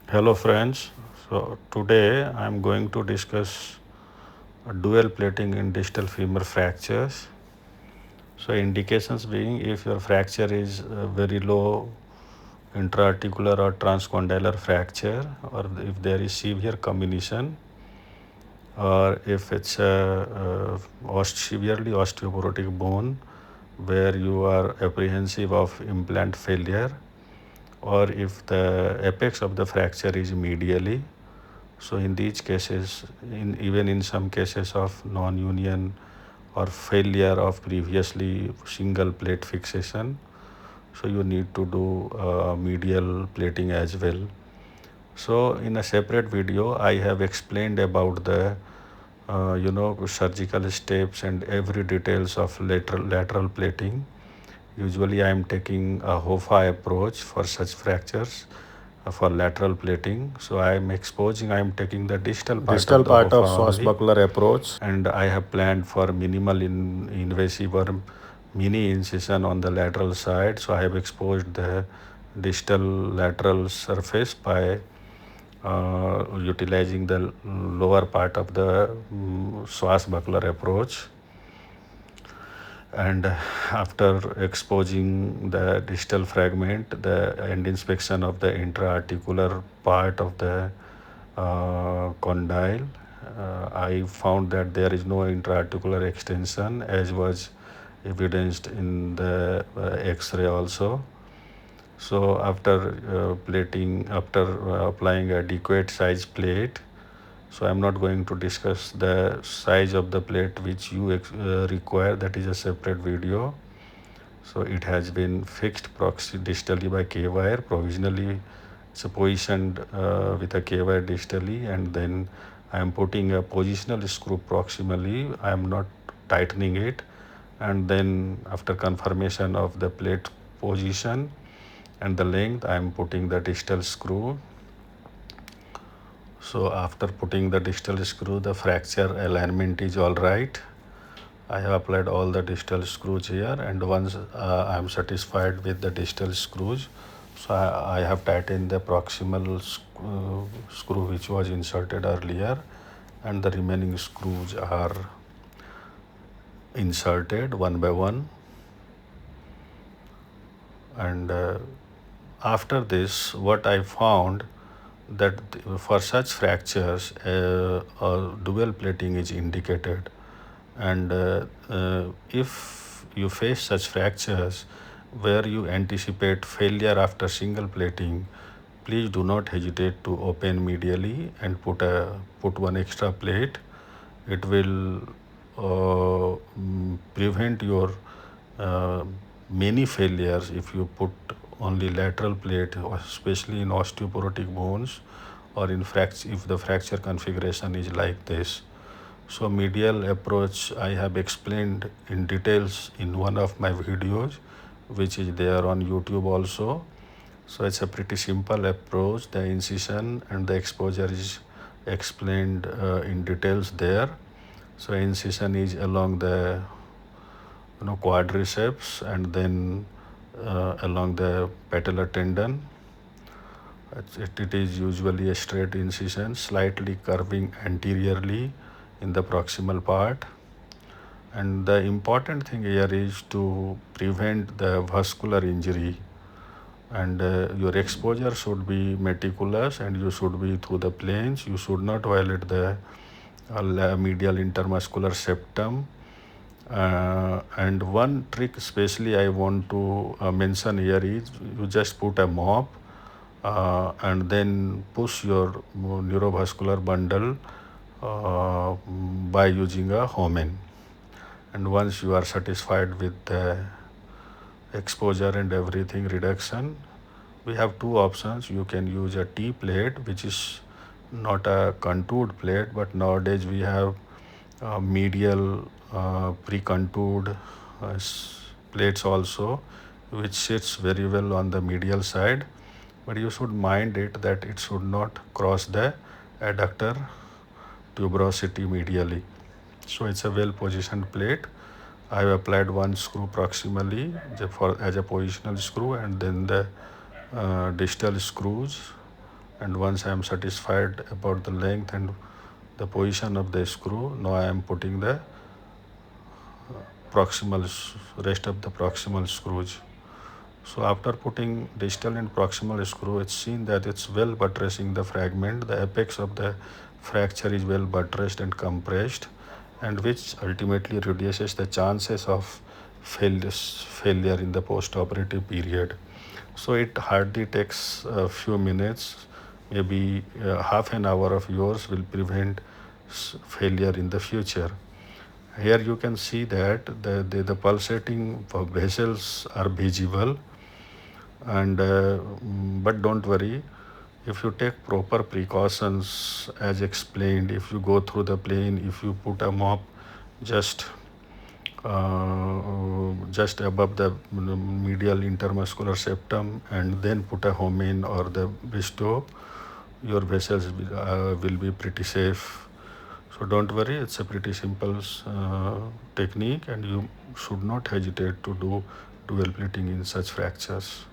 Hello friends. So today I am going to discuss dual plating in distal femur fractures. So indications being if your fracture is very low intra-articular or transcondylar fracture, or if there is severe comminution, or if it's a severely osteoporotic bone where you are apprehensive of implant failure, or if the apex of the fracture is medially. So in these cases, even in some cases of non-union or failure of previously single plate fixation, so you need to do medial plating as well. So in a separate video, I have explained about the surgical steps and every details of lateral plating. Usually, I am taking a HOFA approach for such fractures for lateral plating. So I am exposing, I am taking the distal part Distal of the part of HOFA only, swashbuckler approach. and I have planned for minimal invasive or mini incision on the lateral side. So I have exposed the distal lateral surface by utilizing the lower part of the swashbuckler approach. And after exposing the distal fragment and inspection of the intra-articular part of the condyle, I found that there is no intra-articular extension as was evidenced in the x-ray also. So after applying adequate size plate, so I'm not going to discuss the size of the plate which you require. That is a separate video. So it has been fixed distally by K wire. Provisionally, it's positioned with a K wire distally, and then I am putting a positional screw proximally. I am not tightening it, and then after confirmation of the plate position and the length, I am putting the distal screw. So after putting the distal screw, the fracture alignment is all right. I have applied all the distal screws here, and once I am satisfied with the distal screws, so I have tightened the proximal screw which was inserted earlier, and the remaining screws are inserted one by one. And after this, what I found that for such fractures, dual plating is indicated. And if you face such fractures where you anticipate failure after single plating, please do not hesitate to open medially and put one extra plate. It will prevent your uh, many failures if you put only lateral plate, especially in osteoporotic bones or in if the fracture configuration is like this. So medial approach I have explained in details in one of my videos, which is there on YouTube also. So it's a pretty simple approach. The incision and the exposure is explained in details there. So incision is along the quadriceps, and then along the patellar tendon. It is usually a straight incision, slightly curving anteriorly in the proximal part. And the important thing here is to prevent the vascular injury. And your exposure should be meticulous, and you should be through the planes. You should not violate the medial intermuscular septum. And one trick especially I want to mention here is you just put a mop and then push your neurovascular bundle by using a Homen. And once you are satisfied with the exposure and everything reduction, we have two options. You can use a T plate, which is not a contoured plate, but nowadays we have medial pre-contoured plates also, which sits very well on the medial side. But you should mind it that it should not cross the adductor tuberosity medially. So it's a well positioned plate. I have applied one screw proximally as a positional screw, and then the distal screws And once I am satisfied about the length and the position of the screw, now I am putting the rest of the proximal screws. So after putting distal and proximal screw, it's seen that it's well buttressing the fragment. The apex of the fracture is well buttressed and compressed, and which ultimately reduces the chances of failure in the post-operative period. So it hardly takes a few minutes, maybe half an hour of yours will prevent failure in the future. Here you can see that the pulsating vessels are visible, and but don't worry, if you take proper precautions as explained, if you go through the plane, if you put a mop just just above the medial intermuscular septum and then put a homine or the bestow, your vessels will be pretty safe. So don't worry, it's a pretty simple technique, and you should not hesitate to do dual plating in such fractures.